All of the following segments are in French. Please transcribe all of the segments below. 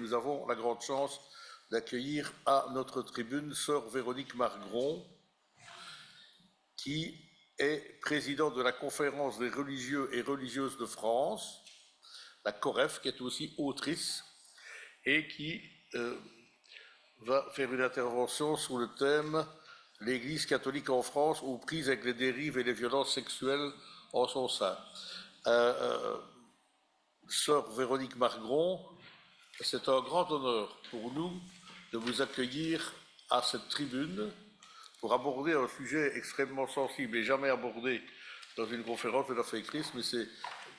nous avons la grande chance d'accueillir à notre tribune sœur Véronique Margron, qui est présidente de la Conférence des religieux et religieuses de France, la COREF, qui est aussi autrice, et qui va faire une intervention sur le thème « L'Église catholique en France aux prises avec les dérives et les violences sexuelles en son sein ». Sœur Véronique Margron, c'est un grand honneur pour nous de vous accueillir à cette tribune pour aborder un sujet extrêmement sensible et jamais abordé dans une conférence de la Foi et Christ, mais c'est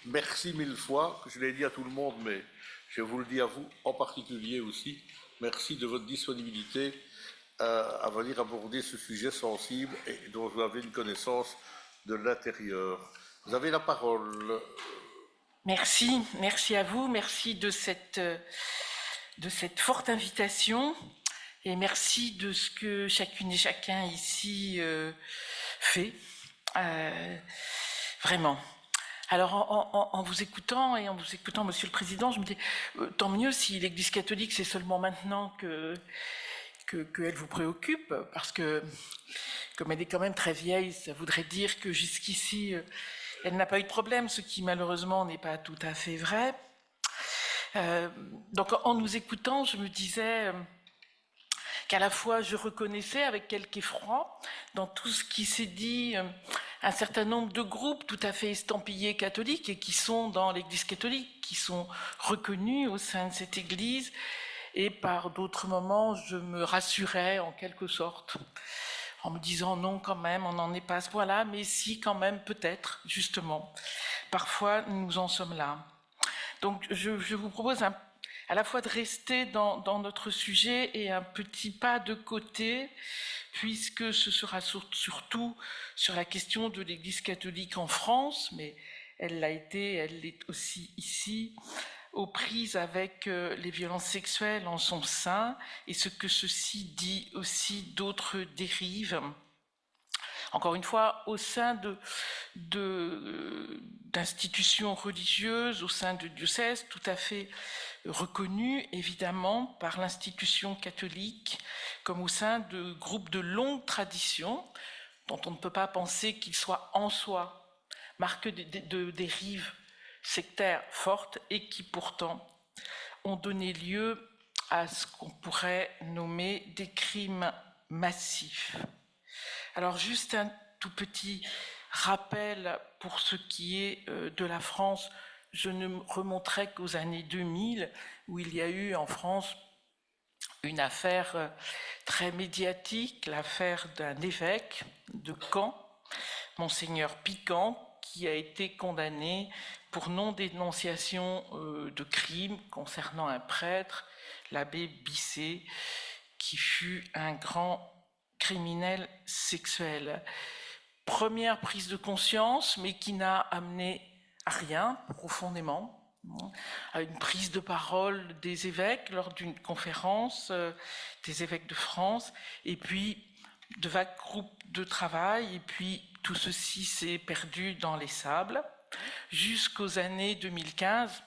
merci mille fois, je l'ai dit à tout le monde, mais je vous le dis à vous en particulier aussi, merci de votre disponibilité à venir aborder ce sujet sensible et dont vous avez une connaissance de l'intérieur. Vous avez la parole. Merci, merci à vous, merci de cette forte invitation et merci de ce que chacune et chacun ici fait, vraiment. Alors en vous écoutant et en vous écoutant, Monsieur le Président, je me dis tant mieux si l'Église catholique c'est seulement maintenant qu'elle vous préoccupe, parce que comme elle est quand même très vieille, ça voudrait dire que jusqu'ici elle n'a pas eu de problème, ce qui malheureusement n'est pas tout à fait vrai. Donc en nous écoutant, je me disais qu'à la fois je reconnaissais avec quelque effroi dans tout ce qui s'est dit un certain nombre de groupes tout à fait estampillés catholiques et qui sont dans l'Église catholique, qui sont reconnus au sein de cette Église, et par d'autres moments je me rassurais en quelque sorte en me disant non, quand même, on n'en est pas à ce point-là, mais si, quand même, peut-être, justement. Parfois, nous en sommes là. Donc, je vous propose à la fois de rester dans notre sujet et un petit pas de côté, puisque ce sera surtout sur la question de l'Église catholique en France, mais elle l'est aussi ici, aux prises avec les violences sexuelles en son sein, et ce que ceci dit aussi d'autres dérives, encore une fois, au sein d'institutions religieuses, au sein de diocèses tout à fait reconnus, évidemment, par l'institution catholique, comme au sein de groupes de longue tradition, dont on ne peut pas penser qu'ils soient en soi marqués de dérives sectaires fortes et qui pourtant ont donné lieu à ce qu'on pourrait nommer des crimes massifs. Alors juste un tout petit rappel pour ce qui est de la France, je ne me remonterai qu'aux années 2000 où il y a eu en France une affaire très médiatique, l'affaire d'un évêque de Caen, Monseigneur Piquant, qui a été condamné pour non-dénonciation de crimes concernant un prêtre, l'abbé Bisset, qui fut un grand criminel sexuel. Première prise de conscience, mais qui n'a amené à rien profondément, à une prise de parole des évêques lors d'une conférence des évêques de France, et puis de vagues groupes de travail, et puis tout ceci s'est perdu dans les sables, jusqu'aux années 2015,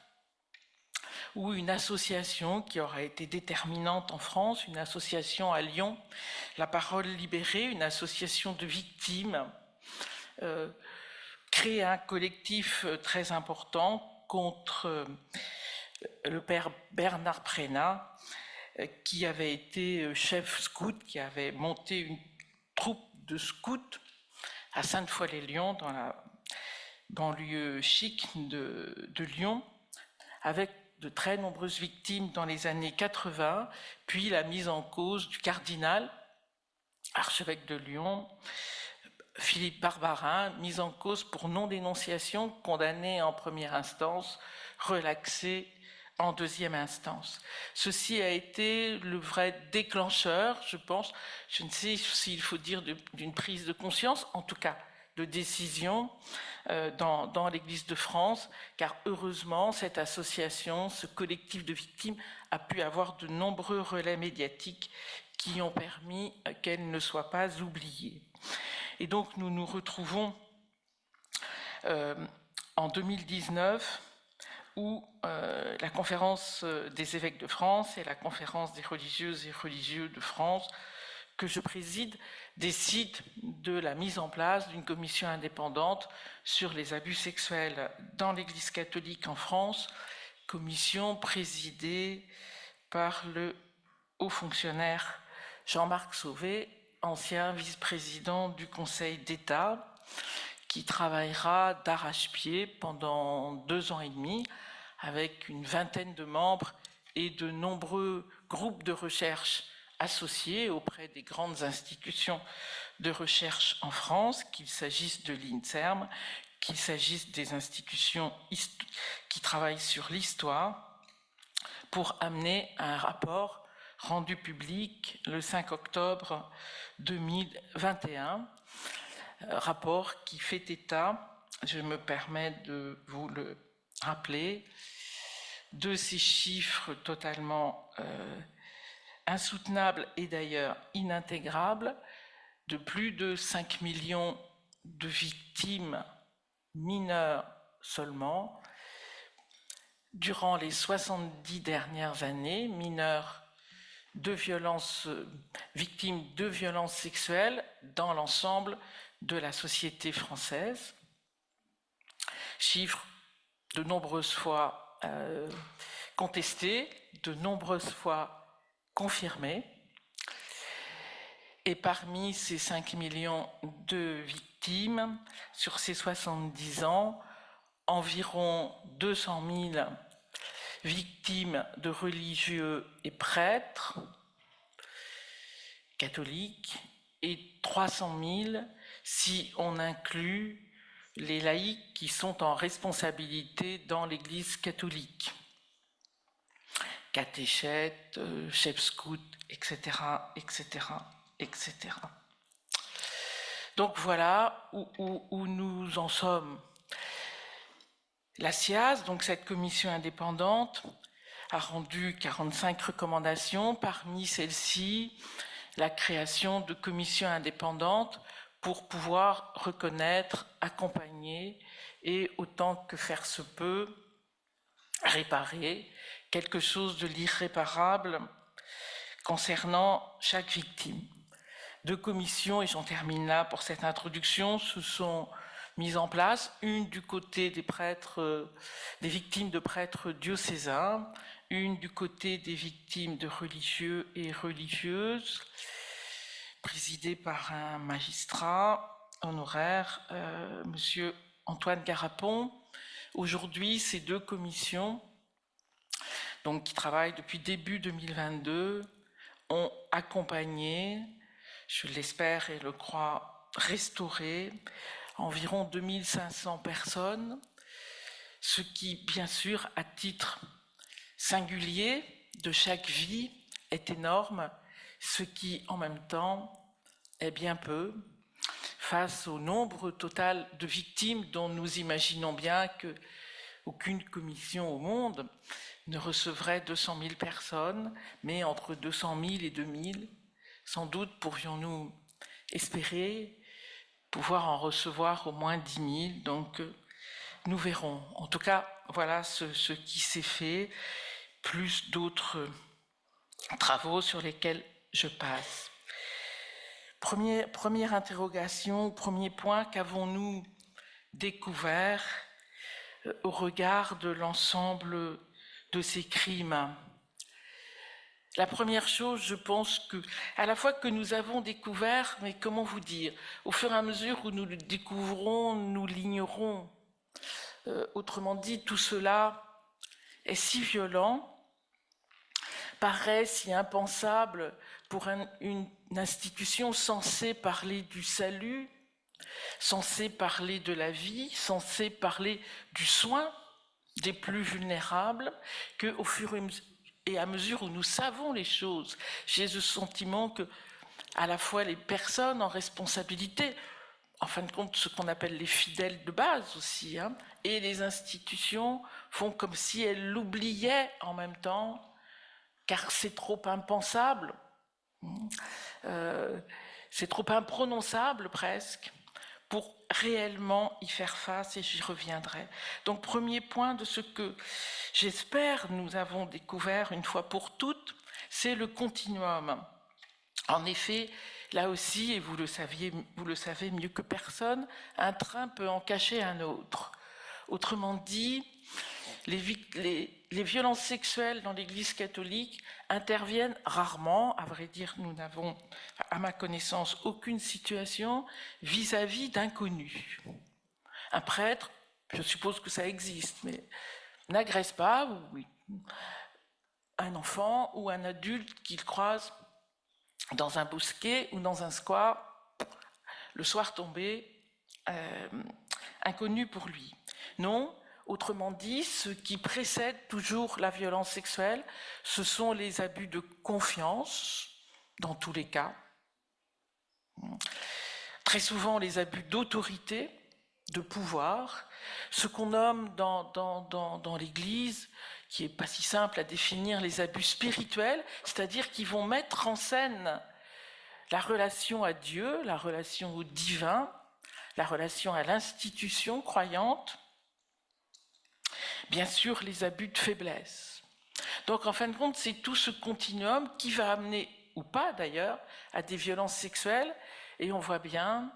où une association qui aura été déterminante en France, une association à Lyon, La Parole Libérée, une association de victimes, crée un collectif très important contre le père Bernard Prénat, qui avait été chef scout, qui avait monté une troupe de scouts à Sainte-Foy-les-Lyons, dans la banlieue chic de Lyon, avec de très nombreuses victimes dans les années 80, puis la mise en cause du cardinal, archevêque de Lyon, Philippe Barbarin, mis en cause pour non-dénonciation, condamné en première instance, relaxé en deuxième instance. Ceci a été le vrai déclencheur, je pense, je ne sais s'il faut dire d'une prise de conscience, en tout cas de décision dans l'Église de France, car heureusement cette association, ce collectif de victimes a pu avoir de nombreux relais médiatiques qui ont permis qu'elle ne soit pas oubliée. Et donc nous nous retrouvons en 2019, où la conférence des évêques de France et la conférence des religieuses et religieux de France, que je préside, décide de la mise en place d'une commission indépendante sur les abus sexuels dans l'Église catholique en France, commission présidée par le haut fonctionnaire Jean-Marc Sauvé, ancien vice-président du Conseil d'État, qui travaillera d'arrache-pied pendant 2 ans et demi avec une vingtaine de membres et de nombreux groupes de recherche associés auprès des grandes institutions de recherche en France, qu'il s'agisse de l'INSERM, qu'il s'agisse des institutions qui travaillent sur l'histoire, pour amener un rapport rendu public le 5 octobre 2021, rapport qui fait état, je me permets de vous le rappeler, de ces chiffres totalement insoutenables et d'ailleurs inintégrables, de plus de 5 millions de victimes mineures seulement, durant les 70 dernières années, mineurs de violences, victimes de violences sexuelles dans l'ensemble de la société française. Chiffres de nombreuses fois contestés, de nombreuses fois confirmés. Et parmi ces 5 millions de victimes, sur ces 70 ans, environ 200 000 victimes de religieux et prêtres catholiques et 300 000 si on inclut les laïcs qui sont en responsabilité dans l'Église catholique. Catéchètes, chefs scouts, etc., etc., etc. Donc voilà où nous en sommes. La SIAZ, donc cette commission indépendante, a rendu 45 recommandations. Parmi celles-ci, la création de commissions indépendantes pour pouvoir reconnaître, accompagner et, autant que faire se peut, réparer quelque chose de l'irréparable concernant chaque victime. 2 commissions, et j'en termine là pour cette introduction, se sont mises en place, une du côté des prêtres, des victimes de prêtres diocésains, une du côté des victimes de religieux et religieuses, présidée par un magistrat honoraire, monsieur Antoine Garapon. Aujourd'hui, ces 2 commissions, donc, qui travaillent depuis début 2022, ont accompagné, je l'espère et le crois, restauré environ 2500 personnes, ce qui, bien sûr, à titre singulier de chaque vie, est énorme, ce qui, en même temps, est bien peu, face au nombre total de victimes dont nous imaginons bien qu'aucune commission au monde ne recevrait 200 000 personnes, mais entre 200 000 et 2000, sans doute pourrions-nous espérer pouvoir en recevoir au moins 10 000, donc nous verrons. En tout cas, voilà ce qui s'est fait, plus d'autres travaux sur lesquels je passe. Première interrogation, premier point, qu'avons-nous découvert au regard de l'ensemble de ces crimes? La première chose, je pense que, à la fois que nous avons découvert, mais comment vous dire, au fur et à mesure où nous le découvrons, nous l'ignorons. Autrement dit, tout cela est si violent, paraît si impensable pour une institution censée parler du salut, censée parler de la vie, censée parler du soin des plus vulnérables, qu'au fur et à mesure où nous savons les choses, j'ai le sentiment que à la fois les personnes en responsabilité, en fin de compte ce qu'on appelle les fidèles de base aussi, et les institutions font comme si elles l'oubliaient en même temps, car c'est trop impensable, c'est trop imprononçable presque, pour réellement y faire face, et j'y reviendrai. Donc, premier point de ce que j'espère nous avons découvert une fois pour toutes, c'est le continuum. En effet, là aussi, et vous le savez mieux que personne, un train peut en cacher un autre. Autrement dit, les violences sexuelles dans l'Église catholique interviennent rarement. À vrai dire, nous n'avons, à ma connaissance, aucune situation vis-à-vis d'inconnus. Un prêtre, je suppose que ça existe, mais n'agresse pas un enfant ou un adulte qu'il croise dans un bosquet ou dans un square, le soir tombé, inconnu pour lui. Non, autrement dit, ce qui précède toujours la violence sexuelle, ce sont les abus de confiance, dans tous les cas. Très souvent, les abus d'autorité, de pouvoir, ce qu'on nomme dans l'Église, qui n'est pas si simple à définir, les abus spirituels, c'est-à-dire qui vont mettre en scène la relation à Dieu, la relation au divin, la relation à l'institution croyante, bien sûr les abus de faiblesse. Donc en fin de compte, c'est tout ce continuum qui va amener, ou pas d'ailleurs, à des violences sexuelles, et on voit bien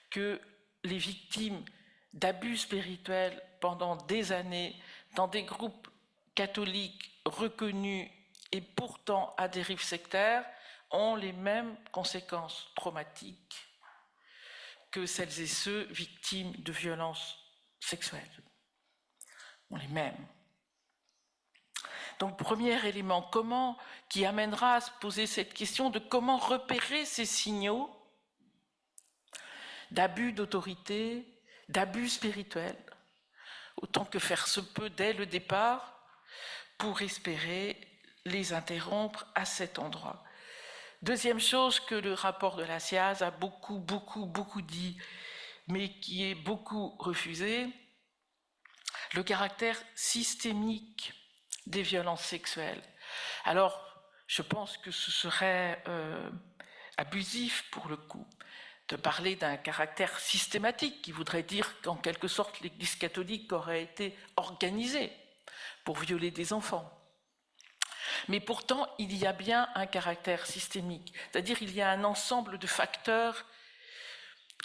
que les victimes d'abus spirituels pendant des années dans des groupes catholiques reconnus et pourtant à dérive sectaire ont les mêmes conséquences traumatiques que celles et ceux victimes de violences sexuelles. Ont les mêmes. Donc, premier élément, qui amènera à se poser cette question de comment repérer ces signaux d'abus d'autorité, d'abus spirituels, autant que faire se peut dès le départ, pour espérer les interrompre à cet endroit. Deuxième chose que le rapport de la SIAZ a beaucoup dit, mais qui est beaucoup refusé, le caractère systémique des violences sexuelles. Alors, je pense que ce serait abusif pour le coup de parler d'un caractère systématique, qui voudrait dire qu'en quelque sorte l'Église catholique aurait été organisée pour violer des enfants. Mais pourtant, il y a bien un caractère systémique, c'est-à-dire il y a un ensemble de facteurs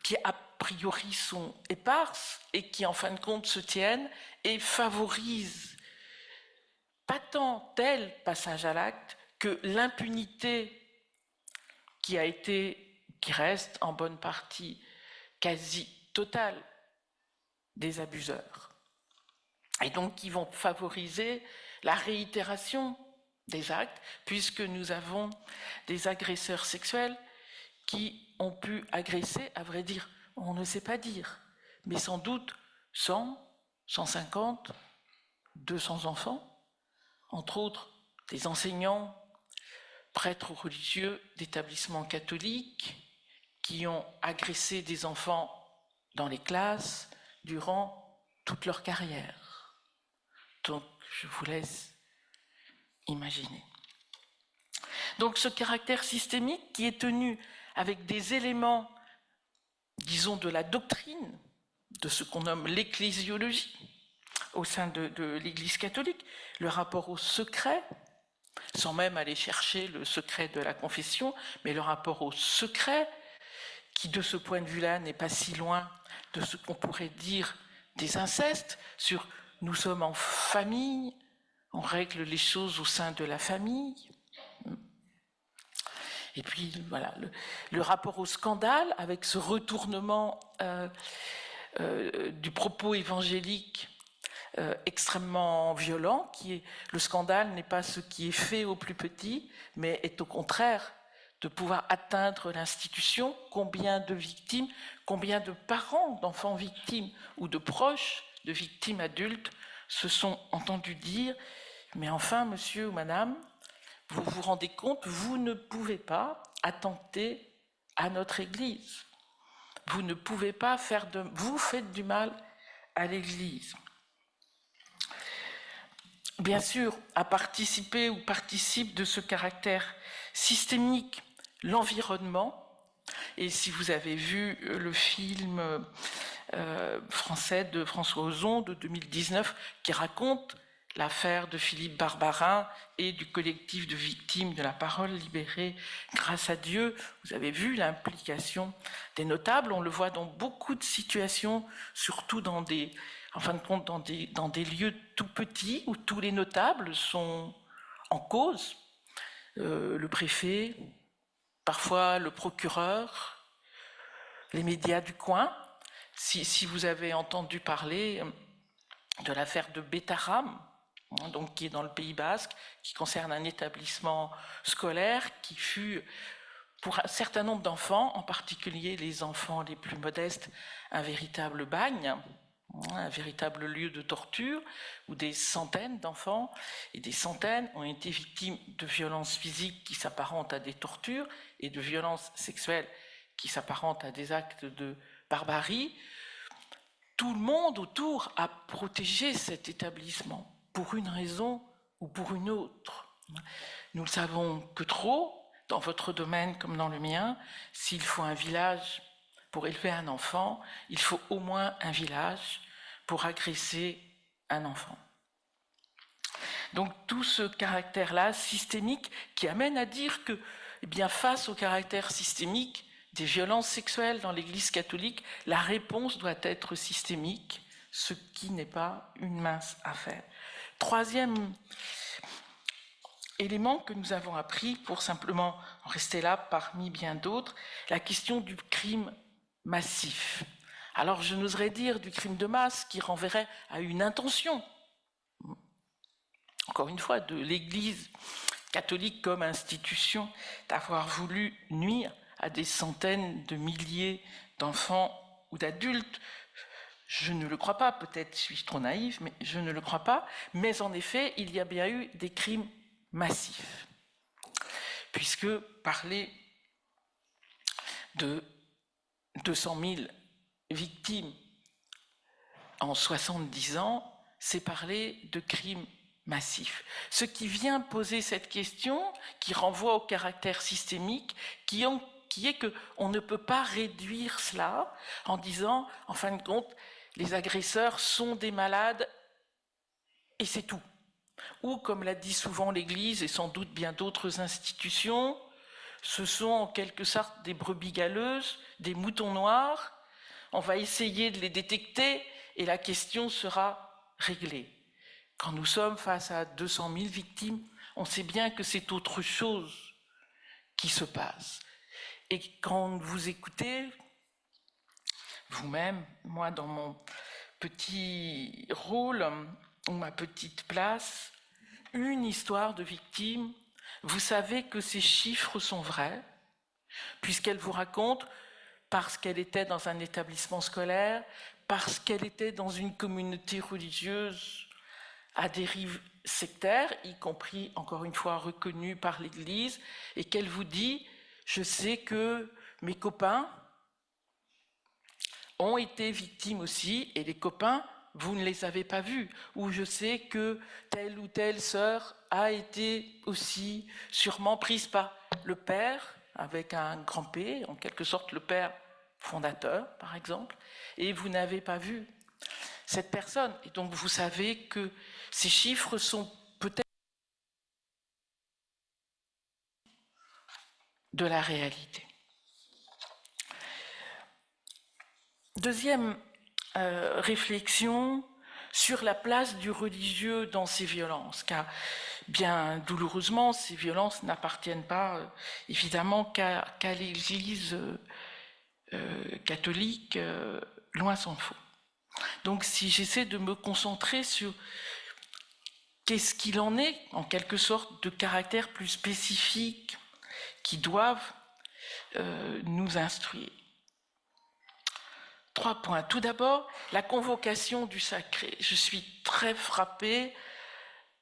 qui a priori sont éparses et qui en fin de compte se tiennent et favorisent pas tant tel passage à l'acte que l'impunité qui reste en bonne partie quasi totale des abuseurs. Et donc qui vont favoriser la réitération des actes, puisque nous avons des agresseurs sexuels qui ont pu agresser, à vrai dire, on ne sait pas dire, mais sans doute 100, 150, 200 enfants, entre autres des enseignants, prêtres ou religieux d'établissements catholiques qui ont agressé des enfants dans les classes durant toute leur carrière. Donc, je vous laisse imaginer. Donc, ce caractère systémique qui est tenu avec des éléments, disons, de la doctrine, de ce qu'on nomme l'ecclésiologie au sein de l'Église catholique, le rapport au secret, sans même aller chercher le secret de la confession, mais le rapport au secret, qui de ce point de vue-là n'est pas si loin de ce qu'on pourrait dire des incestes, sur nous sommes en famille, on règle les choses au sein de la famille. Et puis voilà, le rapport au scandale, avec ce retournement du propos évangélique extrêmement violent, qui est le scandale n'est pas ce qui est fait au plus petit, mais est au contraire de pouvoir atteindre l'institution. Combien de victimes, combien de parents d'enfants victimes ou de proches de victimes adultes se sont entendus dire « mais enfin, monsieur ou madame, vous vous rendez compte, vous ne pouvez pas attenter à notre Église. Vous ne pouvez pas vous faites du mal à l'Église. » Bien sûr, à participer ou participe de ce caractère systémique l'environnement, Et si vous avez vu le film français de François Ozon de 2019 qui raconte l'affaire de Philippe Barbarin et du collectif de victimes de la parole libérée grâce à Dieu, vous avez vu l'implication des notables. On le voit dans beaucoup de situations, surtout dans des, en fin de compte, dans des lieux tout petits où tous les notables sont en cause. Le préfet, parfois le procureur, les médias du coin. Si vous avez entendu parler de l'affaire de Betaram, donc qui est dans le Pays Basque, qui concerne un établissement scolaire qui fut, pour un certain nombre d'enfants, en particulier les enfants les plus modestes, un véritable bagne, un véritable lieu de torture, où des centaines d'enfants et des centaines ont été victimes de violences physiques qui s'apparentent à des tortures et de violences sexuelles qui s'apparentent à des actes de barbarie. Tout le monde autour a protégé cet établissement pour une raison ou pour une autre. Nous ne le savons que trop, dans votre domaine comme dans le mien. S'il faut un village pour élever un enfant, il faut au moins un village pour agresser un enfant. Donc tout ce caractère-là systémique qui amène à dire que, eh bien, face au caractère systémique des violences sexuelles dans l'Église catholique, la réponse doit être systémique, ce qui n'est pas une mince affaire. Troisième élément que nous avons appris, pour simplement en rester là parmi bien d'autres, la question du crime massif. Alors je n'oserais dire du crime de masse qui renverrait à une intention, encore une fois, de l'Église catholique comme institution, d'avoir voulu nuire à des centaines de milliers d'enfants ou d'adultes. Je ne le crois pas, peut-être suis-je trop naïve, mais je ne le crois pas. Mais en effet, il y a bien eu des crimes massifs. Puisque parler de 200 000 victimes en 70 ans, c'est parler de crimes massifs. Ce qui vient poser cette question, qui renvoie au caractère systémique, qui est qu'on ne peut pas réduire cela en disant, en fin de compte, les agresseurs sont des malades et c'est tout. Ou, comme l'a dit souvent l'Église et sans doute bien d'autres institutions, ce sont en quelque sorte des brebis galeuses, des moutons noirs. On va essayer de les détecter et la question sera réglée. Quand nous sommes face à 200 000 victimes, on sait bien que c'est autre chose qui se passe. Et quand vous écoutez, vous-même, moi dans mon petit rôle ou ma petite place, une histoire de victime, vous savez que ces chiffres sont vrais, puisqu'elle vous raconte parce qu'elle était dans un établissement scolaire, parce qu'elle était dans une communauté religieuse à dérive sectaire, y compris, encore une fois, reconnue par l'Église, et qu'elle vous dit « Je sais que mes copains ont été victimes aussi, et les copains, vous ne les avez pas vus. Ou je sais que telle ou telle sœur a été aussi sûrement prise par le père, avec un grand P, en quelque sorte le père fondateur, par exemple, et vous n'avez pas vu cette personne. Et donc vous savez que ces chiffres sont peut-être de la réalité. Deuxième réflexion sur la place du religieux dans ces violences, car bien douloureusement, ces violences n'appartiennent pas évidemment qu'à l'Église catholique, loin s'en faut. Donc si j'essaie de me concentrer sur qu'est-ce qu'il en est, en quelque sorte, de caractères plus spécifiques qui doivent nous instruire. 3 points. Tout d'abord, la convocation du sacré. Je suis très frappée,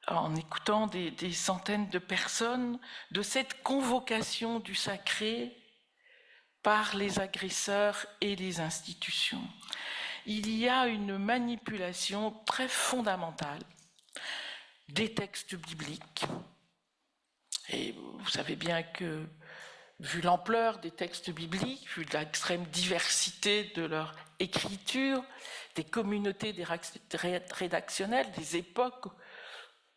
en écoutant des centaines de personnes, de cette convocation du sacré par les agresseurs et les institutions. Il y a une manipulation très fondamentale des textes bibliques. Et vous savez bien que vu l'ampleur des textes bibliques, vu l'extrême diversité de leur écriture, des communautés rédactionnelles, des époques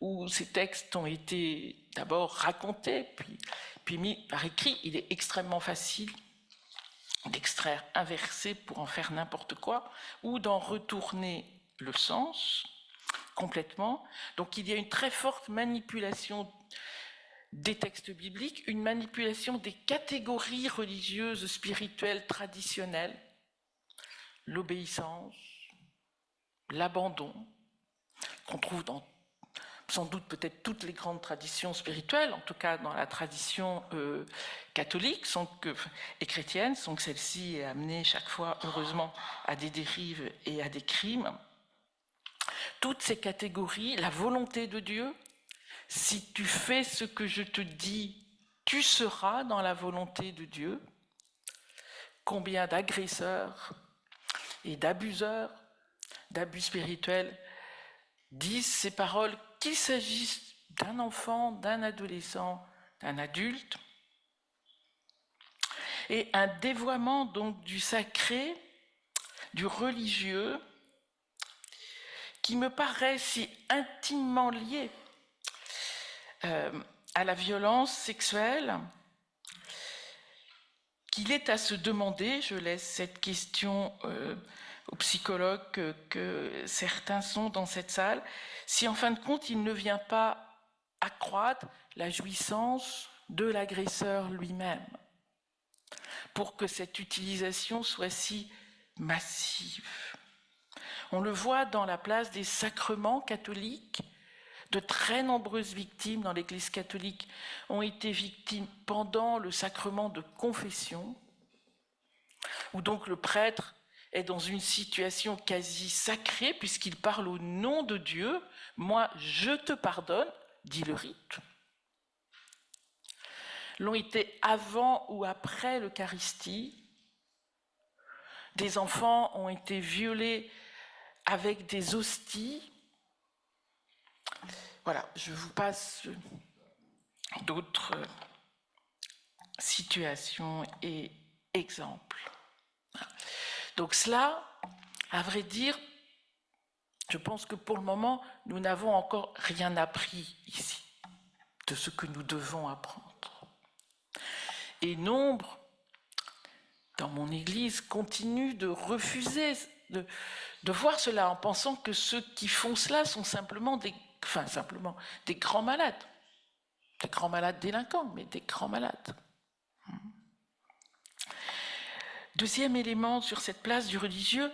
où ces textes ont été d'abord racontés, puis mis par écrit, il est extrêmement facile d'extraire un verset pour en faire n'importe quoi, ou d'en retourner le sens complètement. Donc il y a une très forte manipulation des textes bibliques, une manipulation des catégories religieuses, spirituelles, traditionnelles, l'obéissance, l'abandon, qu'on trouve dans sans doute peut-être toutes les grandes traditions spirituelles, en tout cas dans la tradition catholique et chrétienne, sans que celle-ci ait amené chaque fois, heureusement, à des dérives et à des crimes. Toutes ces catégories, la volonté de Dieu, si tu fais ce que je te dis, tu seras dans la volonté de Dieu. Combien d'agresseurs et d'abuseurs, d'abus spirituels, disent ces paroles, qu'il s'agisse d'un enfant, d'un adolescent, d'un adulte, et un dévoiement donc du sacré, du religieux, qui me paraît si intimement lié à la violence sexuelle, qu'il est à se demander, je laisse cette question aux psychologues que certains sont dans cette salle, si en fin de compte il ne vient pas accroître la jouissance de l'agresseur lui-même, pour que cette utilisation soit si massive. On le voit dans la place des sacrements catholiques. De très nombreuses victimes dans l'Église catholique ont été victimes pendant le sacrement de confession, où donc le prêtre est dans une situation quasi sacrée, puisqu'il parle au nom de Dieu. Moi, je te pardonne, dit le rite. L'ont été avant ou après l'Eucharistie. Des enfants ont été violés avec des hosties. Voilà, je vous passe d'autres situations et exemples. Donc cela, à vrai dire, je pense que pour le moment, nous n'avons encore rien appris ici de ce que nous devons apprendre. Et nombre, dans mon Église, continuent de refuser de voir cela en pensant que ceux qui font cela sont simplement des grands malades. Des grands malades délinquants, mais des grands malades. Deuxième élément sur cette place du religieux,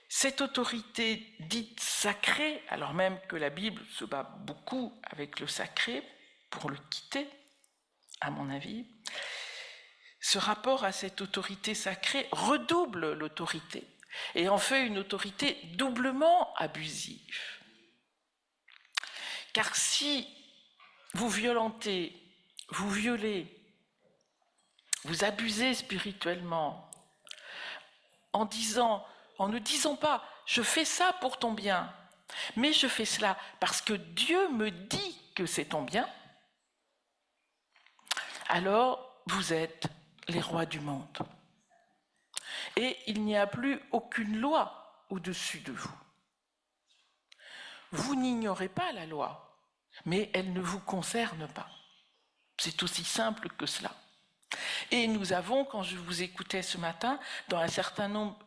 cette autorité dite sacrée, alors même que la Bible se bat beaucoup avec le sacré pour le quitter, à mon avis, ce rapport à cette autorité sacrée redouble l'autorité et en fait une autorité doublement abusive. Car si vous violentez, vous violez, vous abusez spirituellement, en ne disant pas « je fais ça pour ton bien », mais je fais cela parce que Dieu me dit que c'est ton bien, alors vous êtes les rois du monde. Et il n'y a plus aucune loi au-dessus de vous. Vous n'ignorez pas la loi, mais elle ne vous concerne pas. C'est aussi simple que cela. Et nous avons, quand je vous écoutais ce matin, dans un certain nombre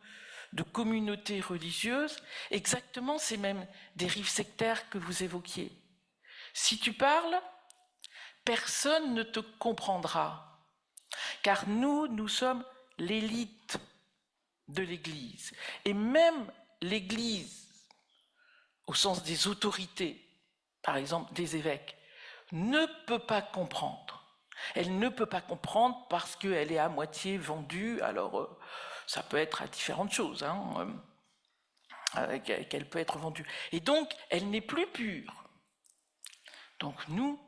de communautés religieuses, exactement ces mêmes dérives sectaires que vous évoquiez. Si tu parles, personne ne te comprendra, car nous sommes l'élite de l'Église. Et même l'Église, au sens des autorités, par exemple des évêques, ne peut pas comprendre. Elle ne peut pas comprendre parce qu'elle est à moitié vendue, alors ça peut être à différentes choses, qu'elle peut être vendue. Et donc, elle n'est plus pure. Donc nous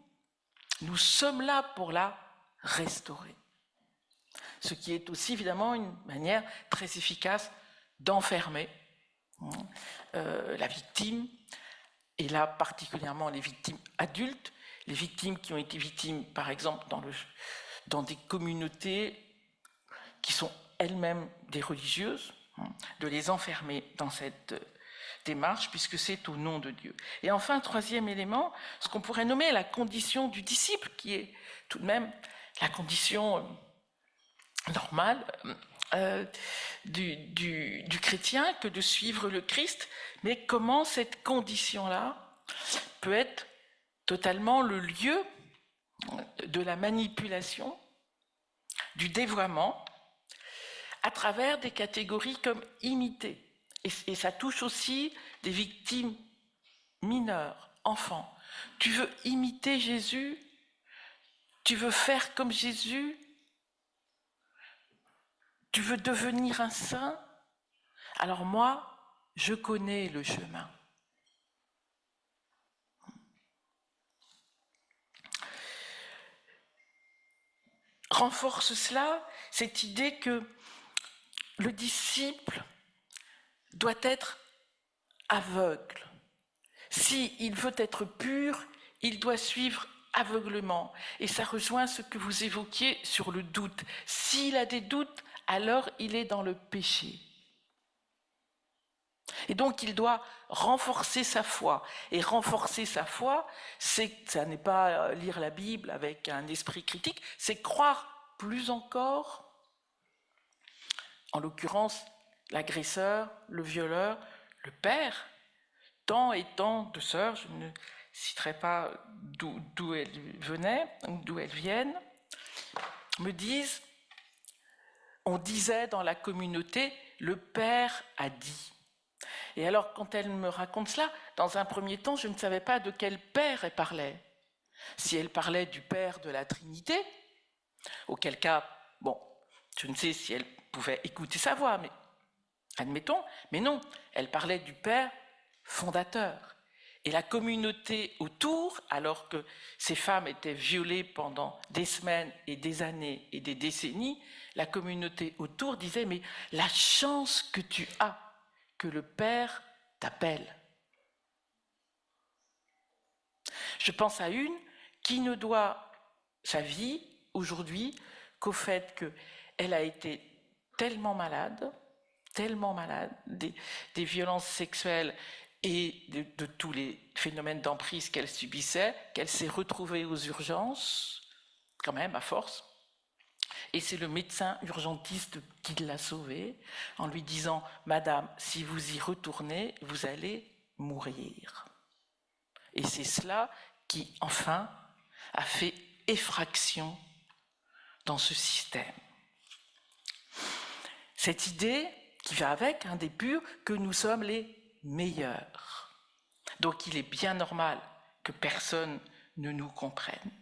sommes là pour la restaurer. Ce qui est aussi évidemment une manière très efficace d'enfermer la victime, et là particulièrement les victimes adultes, les victimes qui ont été victimes par exemple dans des communautés qui sont elles-mêmes des religieuses, de les enfermer dans cette démarche, puisque c'est au nom de Dieu. Et enfin, troisième élément, ce qu'on pourrait nommer la condition du disciple, qui est tout de même la condition normale du chrétien que de suivre le Christ, mais comment cette condition-là peut être totalement le lieu de la manipulation, du dévoiement, à travers des catégories comme imiter. Et ça touche aussi des victimes mineures, enfants. Tu veux imiter Jésus? Tu veux faire comme Jésus? Tu veux devenir un saint? Alors moi, je connais le chemin. Renforce cela, cette idée que le disciple doit être aveugle. S'il veut être pur, il doit suivre aveuglement. Et ça rejoint ce que vous évoquiez sur le doute. S'il a des doutes, alors il est dans le péché. Et donc il doit renforcer sa foi. Et renforcer sa foi, ça n'est pas lire la Bible avec un esprit critique, c'est croire plus encore, en l'occurrence l'agresseur, le violeur, le père, tant et tant de sœurs, je ne citerai pas d'où elles venaient, ou d'où elles viennent, me disent, on disait dans la communauté, le père a dit. Et alors, quand elle me raconte cela, dans un premier temps, je ne savais pas de quel père elle parlait. Si elle parlait du père de la Trinité, auquel cas, bon, je ne sais si elle pouvait écouter sa voix, mais admettons, mais non, elle parlait du père fondateur. Et la communauté autour, alors que ces femmes étaient violées pendant des semaines et des années et des décennies, la communauté autour disait, mais la chance que tu as que le Père t'appelle. Je pense à une qui ne doit sa vie aujourd'hui qu'au fait qu'elle a été tellement malade, des violences sexuelles et de tous les phénomènes d'emprise qu'elle subissait, qu'elle s'est retrouvée aux urgences, quand même à force. Et c'est le médecin urgentiste qui l'a sauvée en lui disant « Madame, si vous y retournez, vous allez mourir ». Et c'est cela qui, enfin, a fait effraction dans ce système. Cette idée qui va avec, des purs, que nous sommes les meilleurs. Donc il est bien normal que personne ne nous comprenne.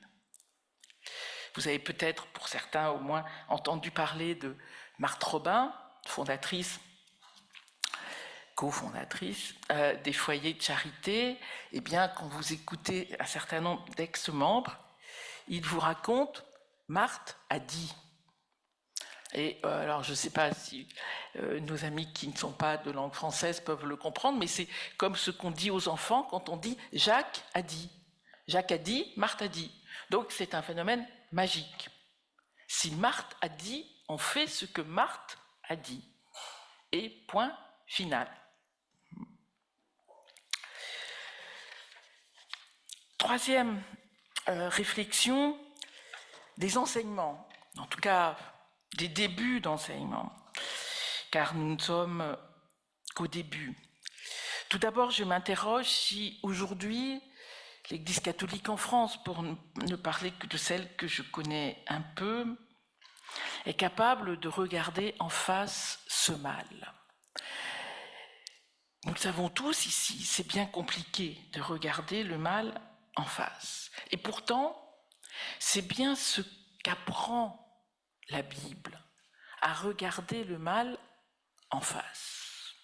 Vous avez peut-être, pour certains au moins, entendu parler de Marthe Robin, fondatrice, cofondatrice des foyers de charité. Eh bien, quand vous écoutez un certain nombre d'ex-membres, ils vous racontent « Marthe a dit ». Et alors, je ne sais pas si nos amis qui ne sont pas de langue française peuvent le comprendre, mais c'est comme ce qu'on dit aux enfants quand on dit « Jacques a dit ». Jacques a dit, Marthe a dit. Donc, c'est un phénomène magique. Si Marthe a dit, on fait ce que Marthe a dit. Et point final. Troisième réflexion, des enseignements, en tout cas des débuts d'enseignement, car nous ne sommes qu'au début. Tout d'abord, je m'interroge si aujourd'hui, l'Église catholique en France, pour ne parler que de celle que je connais un peu, est capable de regarder en face ce mal. Nous le savons tous ici, c'est bien compliqué de regarder le mal en face. Et pourtant, c'est bien ce qu'apprend la Bible, à regarder le mal en face.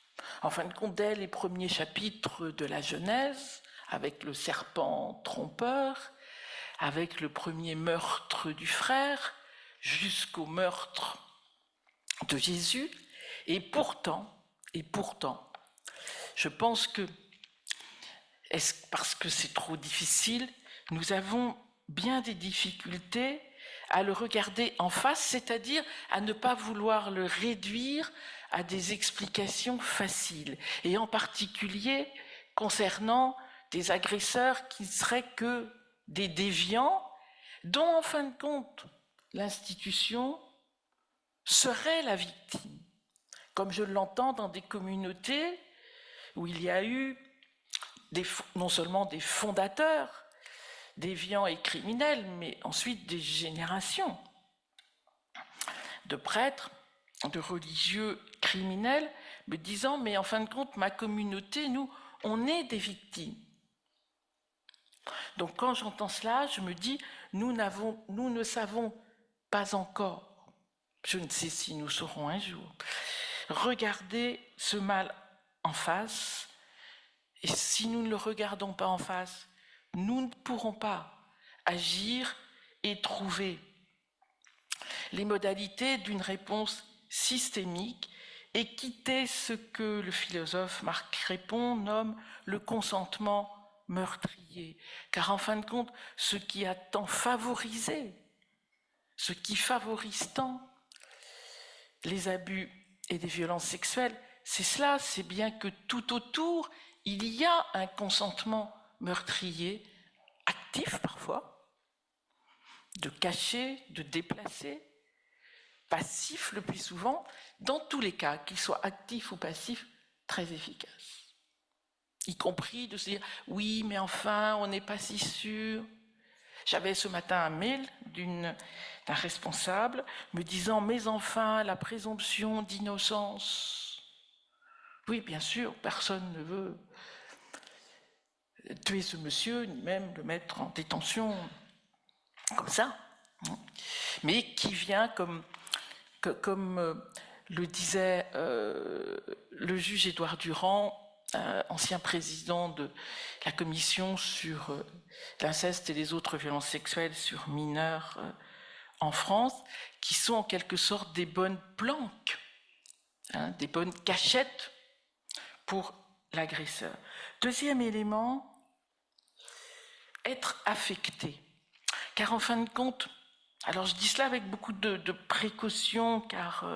En fin de compte, dès les premiers chapitres de la Genèse, avec le serpent trompeur, avec le premier meurtre du frère, jusqu'au meurtre de Jésus. Et pourtant, je pense que, est-ce parce que c'est trop difficile, nous avons bien des difficultés à le regarder en face, c'est-à-dire à ne pas vouloir le réduire à des explications faciles, et en particulier concernant des agresseurs qui ne seraient que des déviants, dont en fin de compte l'institution serait la victime, comme je l'entends dans des communautés où il y a eu non seulement des fondateurs déviants et criminels, mais ensuite des générations de prêtres, de religieux criminels, me disant, mais en fin de compte, ma communauté, nous, on est des victimes. Donc quand j'entends cela, je me dis, nous ne savons pas encore, je ne sais si nous saurons un jour, regarder ce mal en face, et si nous ne le regardons pas en face, nous ne pourrons pas agir et trouver les modalités d'une réponse systémique et quitter ce que le philosophe Marc Crépon nomme le consentement meurtrier. Car en fin de compte, ce qui a tant favorisé, ce qui favorise tant les abus et des violences sexuelles, c'est cela, c'est bien que tout autour, il y a un consentement meurtrier, actif parfois, de cacher, de déplacer, passif le plus souvent, dans tous les cas, qu'il soit actif ou passif, très efficace. Y compris de se dire, oui, mais enfin, on n'est pas si sûr. J'avais ce matin un mail d'un responsable me disant, mais enfin, la présomption d'innocence. Oui, bien sûr, personne ne veut tuer ce monsieur, ni même le mettre en détention comme ça, mais qui vient comme le disait le juge Édouard Durand, ancien président de la commission sur l'inceste et les autres violences sexuelles sur mineurs en France, qui sont en quelque sorte des bonnes planques, des bonnes cachettes pour l'agresseur. Deuxième élément, être affecté. Car en fin de compte, alors je dis cela avec beaucoup de précaution, car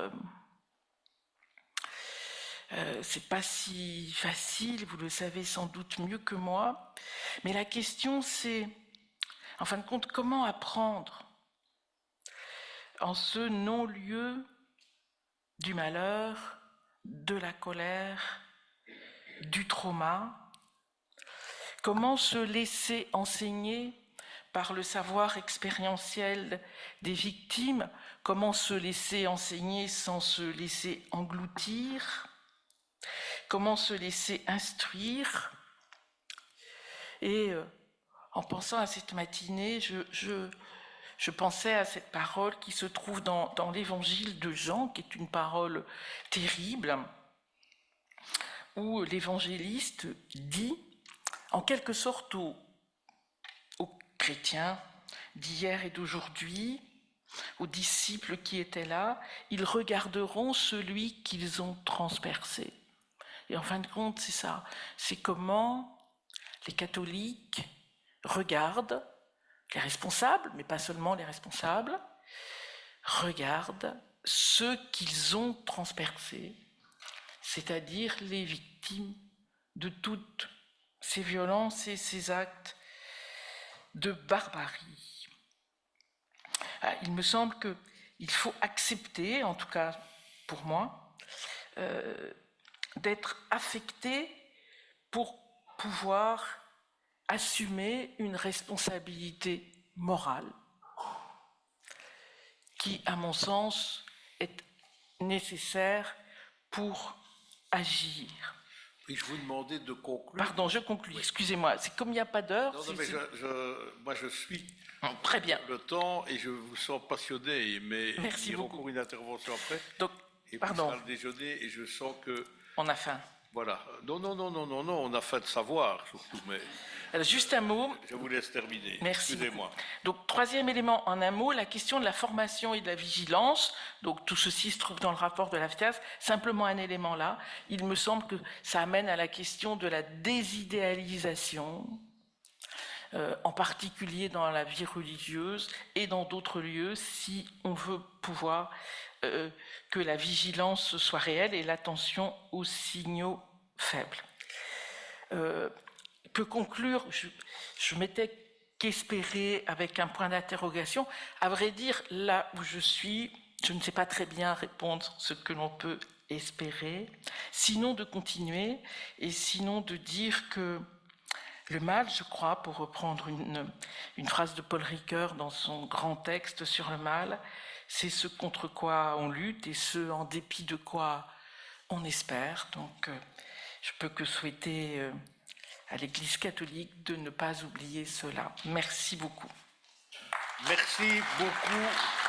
c'est pas si facile, vous le savez sans doute mieux que moi, mais la question c'est, en fin de compte, comment apprendre en ce non-lieu du malheur, de la colère, du trauma, comment se laisser enseigner par le savoir expérientiel des victimes, comment se laisser enseigner sans se laisser engloutir, comment se laisser instruire. Et en pensant à cette matinée, je pensais à cette parole qui se trouve dans l'évangile de Jean, qui est une parole terrible, où l'évangéliste dit, en quelque sorte aux chrétiens d'hier et d'aujourd'hui, aux disciples qui étaient là, ils regarderont celui qu'ils ont transpercé. Et en fin de compte, c'est ça. C'est comment les catholiques regardent les responsables, mais pas seulement les responsables, regardent ceux qu'ils ont transpercés, c'est-à-dire les victimes de toutes ces violences et ces actes de barbarie. Il me semble qu'il faut accepter, en tout cas pour moi, d'être affecté pour pouvoir assumer une responsabilité morale qui, à mon sens, est nécessaire pour agir. Oui, je vous demandais de conclure. Pardon, je conclue, oui. Excusez-moi. C'est comme il n'y a pas d'heure. Non, mais moi je suis très bien. Le temps et je vous sens passionné, mais merci il y aura beaucoup. encore une intervention après. Donc, et pardon. puis ça le déjeuner et je sens que... On a faim. Voilà. Non, on a faim de savoir surtout, mais... Alors, juste un mot. Je vous laisse terminer. Merci. Excusez-moi. Donc, troisième élément en un mot, la question de la formation et de la vigilance. Donc, tout ceci se trouve dans le rapport de la FTAS. Simplement un élément là. Il me semble que ça amène à la question de la désidéalisation en particulier dans la vie religieuse et dans d'autres lieux, si on veut pouvoir que la vigilance soit réelle et l'attention aux signaux faibles. Peut conclure, je m'étais qu'espérer avec un point d'interrogation. À vrai dire, là où je suis, je ne sais pas très bien répondre ce que l'on peut espérer, sinon de continuer et sinon de dire que le mal, je crois, pour reprendre une phrase de Paul Ricoeur dans son grand texte sur le mal, c'est ce contre quoi on lutte et ce en dépit de quoi on espère. Donc, je peux que souhaiter à l'Église catholique de ne pas oublier cela. Merci beaucoup. Merci beaucoup.